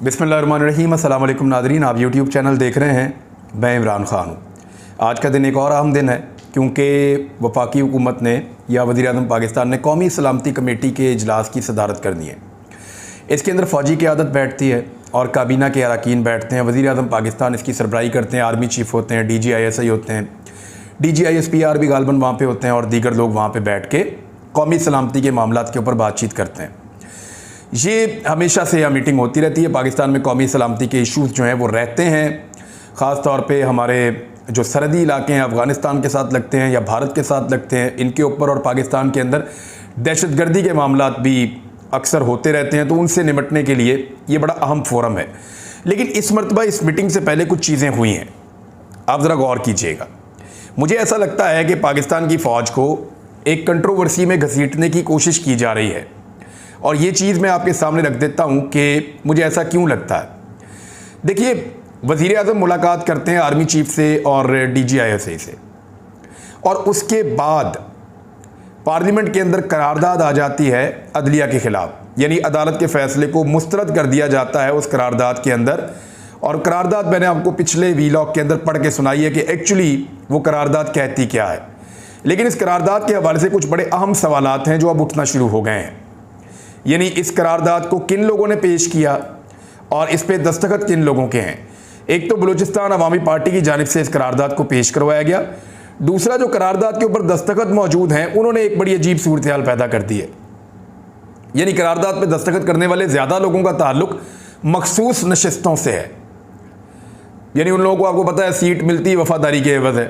बिस्मिल्लाहिर्रहमानिर्रहीम। अस्सलाम वालेकुम नाज़रीन, आप यूट्यूब चैनल देख रहे हैं। मैं इमरान ख़ान हूँ। आज का दिन एक और अहम दिन है क्योंकि वफाकी हुकूमत ने या वज़ीर-ए-आज़म पाकिस्तान ने कौमी सलामती कमेटी के इजलास की सदारत करनी है। इसके अंदर फ़ौजी क़यादत बैठती है और काबीना के अरकान बैठते हैं। वज़ीर-ए-आज़म पाकिस्तान इसकी सरबराही करते हैं। आर्मी चीफ़ होते हैं, DG-ISI होते हैं, DG-ISPR भी गालबन वहाँ पर होते हैं और दीगर लोग वहाँ पर बैठ के कौमी सलामती के मामलात के ऊपर बातचीत करते हैं। ये हमेशा से यह मीटिंग होती रहती है। पाकिस्तान में कौमी सलामती के इशूज़ जो हैं वो रहते हैं। ख़ास तौर पे हमारे जो सरहदी इलाके हैं, अफ़गानिस्तान के साथ लगते हैं या भारत के साथ लगते हैं, इनके ऊपर और पाकिस्तान के अंदर दहशतगर्दी के मामलात भी अक्सर होते रहते हैं। तो उनसे निपटने के लिए ये बड़ा अहम फोरम है। लेकिन इस मरतबा इस मीटिंग से पहले कुछ चीज़ें हुई हैं, आप ज़रा गौर कीजिएगा। मुझे ऐसा लगता है कि पाकिस्तान की फ़ौज को एक कंट्रोवर्सी में घसीटने की कोशिश की जा रही है और ये चीज़ मैं आपके सामने रख देता हूँ कि मुझे ऐसा क्यों लगता है। देखिए, वज़ीर-ए-आज़म मुलाकात करते हैं आर्मी चीफ से और DG-ISI से, और उसके बाद पार्लियामेंट के अंदर करारदाद आ जाती है अदलिया के ख़िलाफ़, यानी अदालत के फ़ैसले को मुस्तरद कर दिया जाता है उस करारदाद के अंदर। और करारदाद मैंने आपको पिछले वीलॉग के अंदर पढ़ के सुनाई है कि एक्चुअली वो करारदाद कहती क्या है। लेकिन इस करारदाद के हवाले से कुछ बड़े अहम सवालात हैं जो अब उठना शुरू हो गए हैं। यानी इस करारदाद को किन लोगों ने पेश किया और इस पे दस्तखत किन लोगों के हैं। एक तो बलूचिस्तान अवामी पार्टी की जानिब से इस करारदाद को पेश करवाया गया। दूसरा, जो करारदाद के ऊपर दस्तखत मौजूद हैं उन्होंने एक बड़ी अजीब सूरत हाल पैदा कर दी है। यानी करारदाद पे दस्तखत करने वाले ज़्यादा लोगों का ताल्लुक मखसूस नशिस्तों से है। यानी उन लोगों को, आपको पता है, सीट मिलती वफादारी के एवज़ है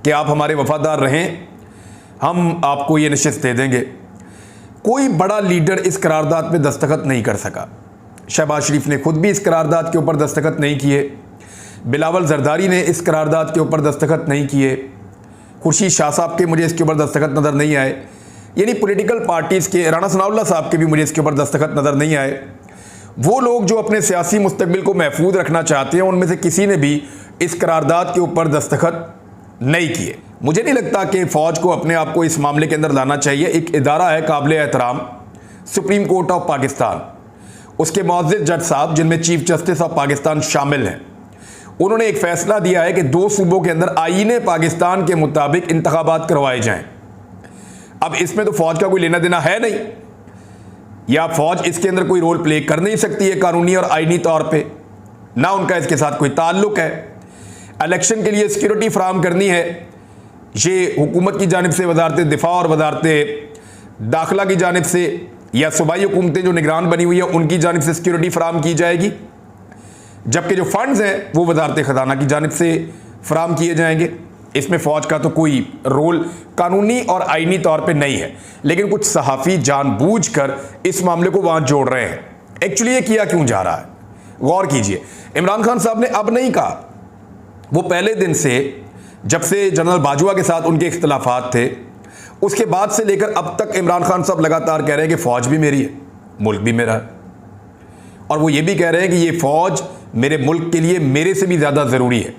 कि आप हमारे वफादार रहें, हम आपको ये नशिस्त दे देंगे। कोई बड़ा लीडर इस करारदाद पे दस्तखत नहीं कर सका। शहबाज शरीफ ने खुद भी इस करारदाद के ऊपर दस्तखत नहीं किए। बिलावल जरदारी ने इस करारदाद के ऊपर दस्तखत नहीं किए। खुर्शीद शाह साहब के मुझे इसके ऊपर दस्तखत नज़र नहीं आए। यानी पॉलिटिकल पार्टीज़ के, राना सनाउल्लाह साहब के भी मुझे इसके ऊपर दस्तखत नज़र नहीं आए। वो लोग जो अपने सियासी मुस्तकबिल को महफूज रखना चाहते हैं, उनमें से किसी ने भी इस करारदाद के ऊपर दस्तखत नहीं किए। मुझे नहीं लगता कि फ़ौज को अपने आप को इस मामले के अंदर लाना चाहिए। एक इदारा है काबिल एहतराम, सुप्रीम कोर्ट ऑफ पाकिस्तान, उसके मुअज़्ज़ज़ जज साहब, जिनमें चीफ जस्टिस ऑफ पाकिस्तान शामिल हैं, उन्होंने एक फ़ैसला दिया है कि 2 सूबों के अंदर आईने पाकिस्तान के मुताबिक इंतखाबात करवाए जाएं। अब इसमें तो फ़ौज का कोई लेना देना है नहीं, या फ़ौज इसके अंदर कोई रोल प्ले कर नहीं सकती है कानूनी और आईनी तौर पर, ना उनका इसके साथ कोई ताल्लुक़ है। इलेक्शन के लिए सिक्योरिटी फराहम करनी है, ये हुकूमत की जानिब से वजारत दिफा और वजारत दाखिला की जानिब से, या सूबाई हुकूमतें जो निगरान बनी हुई है उनकी जानिब से सिक्योरिटी फराहम की जाएगी। जबकि जो फंड्स हैं वो वजारत ख़जाना की जानिब से फराहम किए जाएंगे। इसमें फ़ौज का तो कोई रोल कानूनी और आईनी तौर पे नहीं है। लेकिन कुछ सहाफ़ी जानबूझकर इस मामले को वहाँ जोड़ रहे हैं। एक्चुअली ये किया क्यों जा रहा है, गौर कीजिए। इमरान खान साहब ने अब नहीं कहा, वो पहले दिन से, जब से जनरल बाजवा के साथ उनके इख्तिलाफात थे, उसके बाद से लेकर अब तक इमरान खान साहब लगातार कह रहे हैं कि फ़ौज भी मेरी है, मुल्क भी मेरा है। और वो ये भी कह रहे हैं कि ये फ़ौज मेरे मुल्क के लिए मेरे से भी ज़्यादा ज़रूरी है।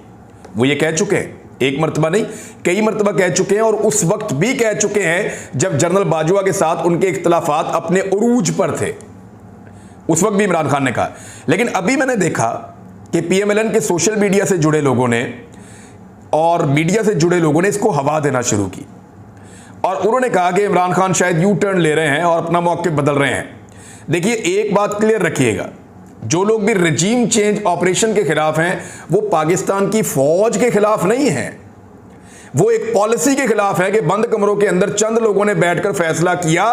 वो ये कह चुके हैं, एक मरतबा नहीं कई मरतबा कह चुके हैं। और उस वक्त भी कह चुके हैं जब जनरल बाजवा के साथ उनके इख्तिलाफात अपने उरूज पर थे, उस वक्त भी इमरान खान ने कहा। लेकिन अभी मैंने देखा कि PMLN के सोशल मीडिया से जुड़े लोगों ने और मीडिया से जुड़े लोगों ने इसको हवा देना शुरू की और उन्होंने कहा कि इमरान खान शायद यू टर्न ले रहे हैं और अपना मौक़िफ़ बदल रहे हैं। देखिए, एक बात क्लियर रखिएगा, जो लोग भी रजीम चेंज ऑपरेशन के ख़िलाफ़ हैं वो पाकिस्तान की फ़ौज के ख़िलाफ़ नहीं हैं, वो एक पॉलिसी के ख़िलाफ़ है कि बंद कमरों के अंदर चंद लोगों ने बैठकर फैसला किया।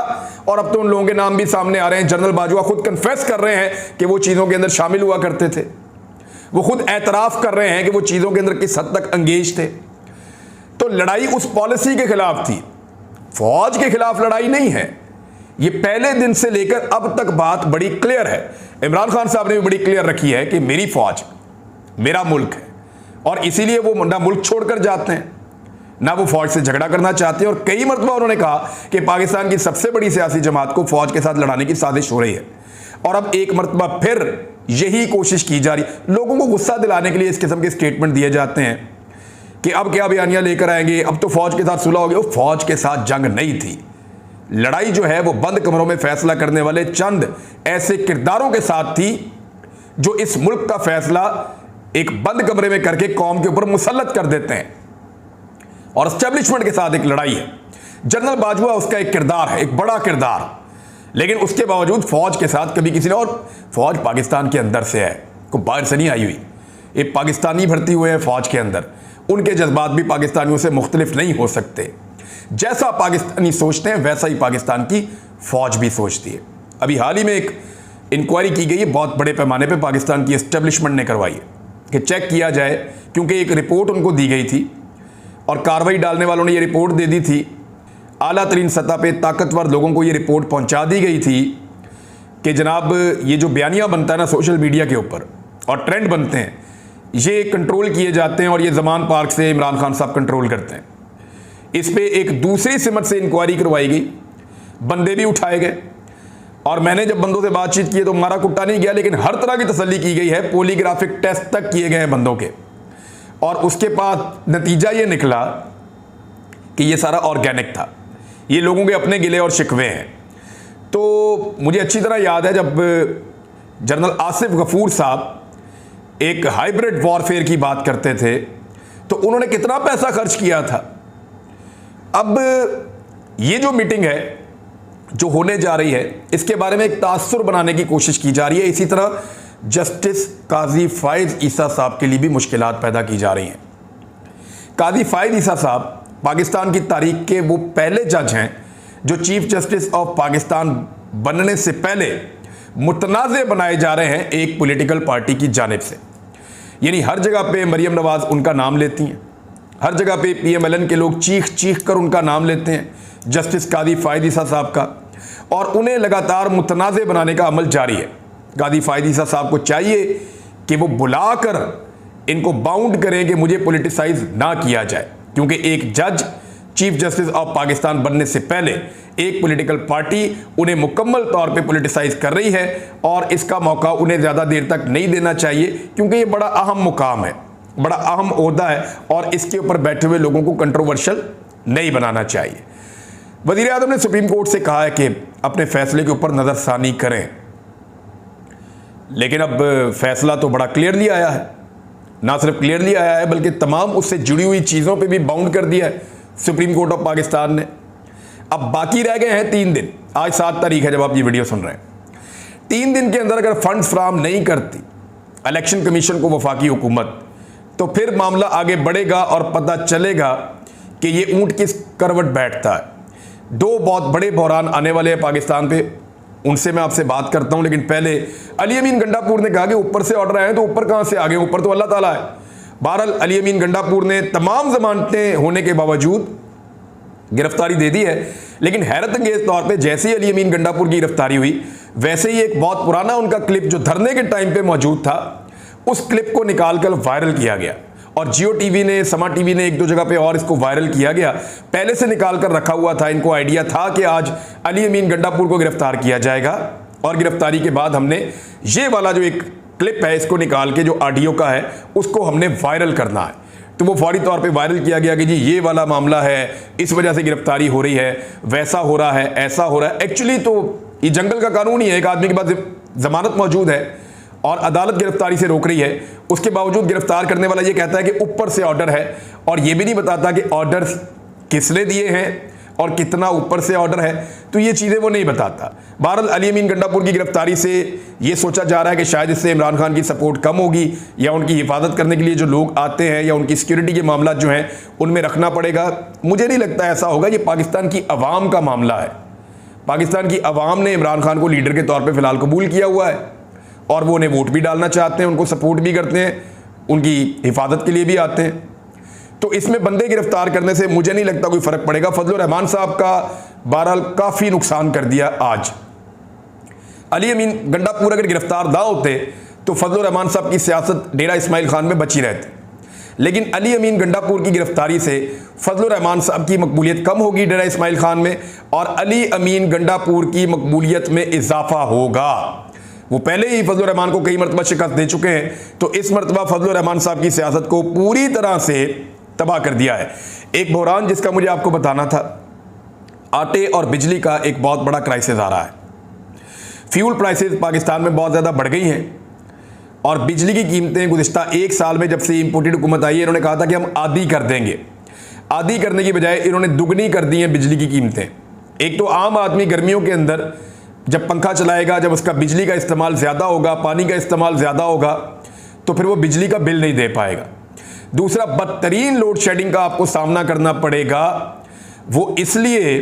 और अब तो उन लोगों के नाम भी सामने आ रहे हैं। जनरल बाजवा खुद कन्फेस कर रहे हैं कि वो चीज़ों के अंदर शामिल हुआ करते थे। वो खुद एतराफ़ कर रहे हैं कि वो चीज़ों के अंदर किस हद तक अंगेज थे। तो लड़ाई उस पॉलिसी के ख़िलाफ़ थी, फ़ौज के ख़िलाफ़ लड़ाई नहीं है। ये पहले दिन से लेकर अब तक बात बड़ी क्लियर है। इमरान खान साहब ने भी बड़ी क्लियर रखी है कि मेरी फ़ौज मेरा मुल्क है, और इसीलिए वो ना मुल्क छोड़कर जाते हैं, ना वो फ़ौज से झगड़ा करना चाहते हैं। और कई मरतबा उन्होंने कहा कि पाकिस्तान की सबसे बड़ी सियासी जमात को फ़ौज के साथ लड़ाने की साजिश हो रही है। और अब एक मरतबा फिर यही कोशिश की जा रही, लोगों को गुस्सा दिलाने के लिए इस किस्म के स्टेटमेंट दिए जाते हैं कि अब क्या बयानियां लेकर आएंगे, अब तो फ़ौज के साथ सुलह हो गया। वो फ़ौज के साथ जंग नहीं थी, लड़ाई जो है वो बंद कमरों में फैसला करने वाले चंद ऐसे किरदारों के साथ थी जो इस मुल्क का फैसला एक बंद कमरे में करके कौम के ऊपर मुसल्लत कर देते हैं। और एस्टेब्लिशमेंट के साथ एक लड़ाई है। जनरल बाजवा उसका एक किरदार है, एक बड़ा किरदार, लेकिन उसके बावजूद फौज के साथ कभी किसी ने, और फौज पाकिस्तान के अंदर से है, कोई बाहर से नहीं आई हुई। ये पाकिस्तानी भर्ती हुए हैं फौज के अंदर, उनके जज्बात भी पाकिस्तानियों से मुख्तलिफ नहीं हो सकते। जैसा पाकिस्तानी सोचते हैं वैसा ही पाकिस्तान की फौज भी सोचती है। अभी हाल ही में एक इंक्वायरी की गई है, बहुत बड़े पैमाने पे पाकिस्तान की एस्टेब्लिशमेंट ने करवाई है कि चेक किया जाए, क्योंकि एक रिपोर्ट उनको दी गई थी और कार्रवाई डालने वालों ने ये रिपोर्ट दे दी थी। आला तरीन सतह पे ताकतवर लोगों को ये रिपोर्ट पहुंचा दी गई थी कि जनाब ये जो बयानिया बनता है ना सोशल मीडिया के ऊपर और ट्रेंड बनते हैं, ये कंट्रोल किए जाते हैं और ये ज़मान पार्क से इमरान खान साहब कंट्रोल करते हैं। इस पे एक दूसरी सिमत से इंक्वायरी करवाई गई, बंदे भी उठाए गए और मैंने जब बंदों से बातचीत की तो मारा कुट्टा नहीं गया, लेकिन हर तरह की तसल्ली की गई है, पॉलीग्राफिक टेस्ट तक किए गए हैं बंदों के, और उसके बाद नतीजा ये निकला कि ये सारा ऑर्गेनिक था, ये लोगों के अपने गिले और शिकवे हैं। तो मुझे अच्छी तरह याद है जब जनरल आसिफ गफूर साहब एक हाइब्रिड वॉरफेयर की बात करते थे तो उन्होंने कितना पैसा खर्च किया था। अब ये जो मीटिंग है जो होने जा रही है, इसके बारे में एक तासुर बनाने की कोशिश की जा रही है। इसी तरह जस्टिस काजी फायद ईसा साहब के लिए भी मुश्किलात पैदा की जा रही हैं। काजी फायद ईसा साहब पाकिस्तान की तारीख के वो पहले जज हैं जो चीफ जस्टिस ऑफ पाकिस्तान बनने से पहले मुतनाज़े बनाए जा रहे हैं एक पॉलिटिकल पार्टी की जानिब से। यानी हर जगह पे मरियम नवाज उनका नाम लेती हैं, हर जगह पे PMLN के लोग चीख चीख कर उनका नाम लेते हैं जस्टिस काजी फायद ईसा साहब का, और उन्हें लगातार मुतनाज़े बनाने का अमल जारी है। काजी फायद ईसा साहब को चाहिए कि वो बुलाकर इनको बाउंड करें कि मुझे पॉलिटिसाइज ना किया जाए, क्योंकि एक जज चीफ जस्टिस ऑफ पाकिस्तान बनने से पहले एक पॉलिटिकल पार्टी उन्हें मुकम्मल तौर पे पॉलिटिसाइज कर रही है और इसका मौका उन्हें ज़्यादा देर तक नहीं देना चाहिए, क्योंकि ये बड़ा अहम मुकाम है, बड़ा अहम ओहदा है और इसके ऊपर बैठे हुए लोगों को कंट्रोवर्शियल नहीं बनाना चाहिए। वज़ीर आज़म ने सुप्रीम कोर्ट से कहा है कि अपने फैसले के ऊपर नज़रसानी करें, लेकिन अब फैसला तो बड़ा क्लियरली आया है, ना सिर्फ क्लियरली आया है बल्कि तमाम उससे जुड़ी हुई चीज़ों पे भी बाउंड कर दिया है सुप्रीम कोर्ट ऑफ पाकिस्तान ने। अब बाकी रह गए हैं 3 दिन, आज 7 तारीख है जब आप ये वीडियो सुन रहे हैं। 3 दिन के अंदर अगर फंड्स फ्राहम नहीं करती इलेक्शन कमीशन को वफाकी हुकूमत, तो फिर मामला आगे बढ़ेगा और पता चलेगा कि ये ऊंट किस करवट बैठता है। 2 बहुत बड़े बहरान आने वाले हैं पाकिस्तान पे, उनसे मैं आपसे बात करता हूं, लेकिन पहले अली अमीन गंडापुर ने कहा कि ऊपर से ऑर्डर आए हैं, तो ऊपर कहां से आ गए, ऊपर तो अल्लाह ताला है। बहरहाल अली अमीन गंडापुर ने तमाम जमानतें होने के बावजूद गिरफ्तारी दे दी है, लेकिन हैरत अंगेज तौर पे जैसे ही अली अमीन गंडापुर की गिरफ्तारी हुई वैसे ही एक बहुत पुराना उनका क्लिप जो धरने के टाइम पे मौजूद था, उस क्लिप को निकालकर वायरल किया गया और जियो टीवी ने, समा टीवी ने 1-2 जगह पे और इसको वायरल किया गया। पहले से निकाल कर रखा हुआ था, इनको आइडिया था कि आज अली अमीन गंडापुर को गिरफ्तार किया जाएगा और गिरफ्तारी के बाद हमने ये वाला जो एक क्लिप है इसको निकाल के जो ऑडियो का है उसको हमने वायरल करना है। तो वो फौरी तौर पे वायरल किया गया कि जी ये वाला मामला है, इस वजह से गिरफ्तारी हो रही है, वैसा हो रहा है, ऐसा हो रहा है। एक्चुअली तो ये जंगल का कानून ही है, एक आदमी के पास जमानत मौजूद है और अदालत गिरफ्तारी से रोक रही है, उसके बावजूद गिरफ्तार करने वाला ये कहता है कि ऊपर से ऑर्डर है और ये भी नहीं बताता कि ऑर्डर किसने दिए हैं और कितना ऊपर से ऑर्डर है, तो ये चीज़ें वो नहीं बताता। बहरहाल अली अमीन गंडापुर की गिरफ्तारी से ये सोचा जा रहा है कि शायद इससे इमरान खान की सपोर्ट कम होगी या उनकी हिफाजत करने के लिए जो लोग आते हैं या उनकी सिक्योरिटी के मामला जो हैं उनमें रखना पड़ेगा। मुझे नहीं लगता ऐसा होगा, ये पाकिस्तान की अवाम का मामला है। पाकिस्तान की अवाम ने इमरान खान को लीडर के तौर पर फिलहाल कबूल किया हुआ है और वो उन्हें वोट भी डालना चाहते हैं, उनको सपोर्ट भी करते हैं, उनकी हिफाजत के लिए भी आते हैं। तो इसमें बंदे गिरफ्तार करने से मुझे नहीं लगता कोई फर्क पड़ेगा। फजलुर रहमान साहब का बहरहाल काफ़ी नुकसान कर दिया आज। अली अमीन गंडापुर अगर गिरफ्तार ना होते तो फजलुर रहमान साहब की सियासत डेरा इस्माइल खान में बची रहती, लेकिन अली अमीन गंडापुर की गिरफ्तारी से फजलुर रहमान साहब की मकबूलियत कम होगी डेरा इस्माइल खान में और अली अमीन गंडापुर की मकबूलियत में इजाफा होगा। वो पहले ही फजलुर रहमान को कई मरतबा शिकस्त दे चुके हैं, तो इस मरतबा फजलुर रहमान साहब की सियासत को पूरी तरह से तबाह कर दिया है। एक बहरान जिसका मुझे आपको बताना था, आटे और बिजली का एक बहुत बड़ा क्राइसिस आ रहा है। फ्यूल प्राइसेस पाकिस्तान में बहुत ज़्यादा बढ़ गई हैं और बिजली की कीमतें गुज़िश्ता एक साल में जब से इम्पोर्टेड हुकूमत आई है, इन्होंने कहा था कि हम आधी कर देंगे। आधी करने की बजाय इन्होंने दुगनी कर दी हैं बिजली की कीमतें। एक तो आम आदमी गर्मियों के अंदर जब पंखा चलाएगा, जब उसका बिजली का इस्तेमाल ज़्यादा होगा, पानी का इस्तेमाल ज़्यादा होगा, तो फिर वो बिजली का बिल नहीं दे पाएगा। दूसरा, बदतरीन लोड शेडिंग का आपको सामना करना पड़ेगा, वो इसलिए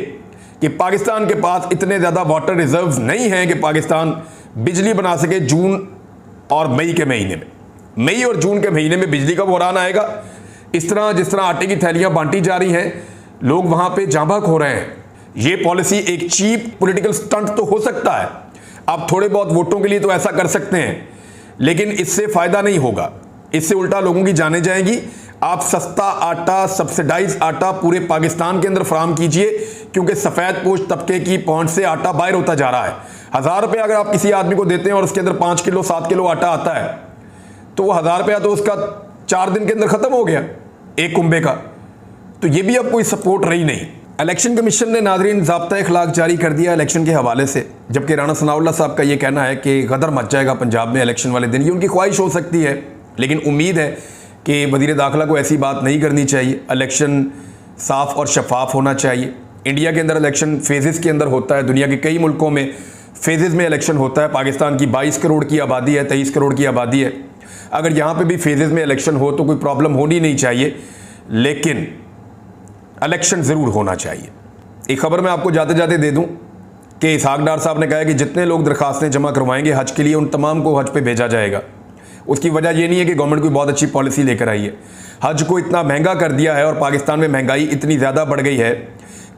कि पाकिस्तान के पास इतने ज़्यादा वाटर रिजर्व्स नहीं हैं कि पाकिस्तान बिजली बना सके जून और मई के महीने में। मई और जून के महीने में बिजली का बहरान आएगा। इस तरह जिस तरह आटे की थैलियां बांटी जा रही हैं, लोग वहां पे जांबक हो रहे हैं। ये पॉलिसी एक चीप पॉलिटिकल स्टंट तो हो सकता है, आप थोड़े बहुत वोटों के लिए तो ऐसा कर सकते हैं, लेकिन इससे फायदा नहीं होगा। इससे उल्टा लोगों की जानें जाएंगी। आप सस्ता आटा, सब्सिडाइज आटा पूरे पाकिस्तान के अंदर फराहम कीजिए, क्योंकि सफ़ेद पोश तबके की पहुंच से आटा बाहर होता जा रहा है। 1000 रुपये अगर आप किसी आदमी को देते हैं और उसके अंदर 5 किलो 7 किलो आटा आता है, तो वो 1000 रुपया तो उसका 4 दिन के अंदर ख़त्म हो गया एक कुंबे का। तो ये भी अब कोई सपोर्ट रही नहीं। इलेक्शन कमीशन ने नाज़रीन ज़ाब्ता अखलाक जारी कर दिया इलेक्शन के हवाले से, जबकि राणा सनाउल्लाह साहब का ये कहना है कि गदर मच जाएगा पंजाब में इलेक्शन वाले दिन। ये उनकी ख्वाहिश हो सकती है, लेकिन उम्मीद है कि वज़ीर दाखिला को ऐसी बात नहीं करनी चाहिए। इलेक्शन साफ़ और शफाफ होना चाहिए। इंडिया के अंदर इलेक्शन फेजेस के अंदर होता है, दुनिया के कई मुल्कों में फेजेस में इलेक्शन होता है। पाकिस्तान की 22 करोड़ की आबादी है, 23 करोड़ की आबादी है। अगर यहाँ पे भी फेजेस में इलेक्शन हो तो कोई प्रॉब्लम होनी नहीं चाहिए, लेकिन इलेक्शन ज़रूर होना चाहिए। एक खबर मैं आपको जाते जाते दे दूँ कि इसहाक डार साहब ने कहा है कि जितने लोग दरखास्तें जमा करवाएंगे हज के लिए, उन तमाम को हज पे भेजा जाएगा। उसकी वजह ये नहीं है कि गवर्नमेंट कोई बहुत अच्छी पॉलिसी लेकर आई है। हज को इतना महंगा कर दिया है और पाकिस्तान में महंगाई इतनी ज़्यादा बढ़ गई है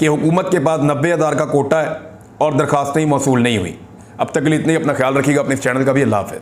कि हुकूमत के पास 90,000 का कोटा है और दरखास्तें ही मौसूल नहीं हुई। अब तक के लिए इतने ही। अपना ख्याल रखिएगा, अपने इस चैनल का भी। अल्लाह हाफ़िज़।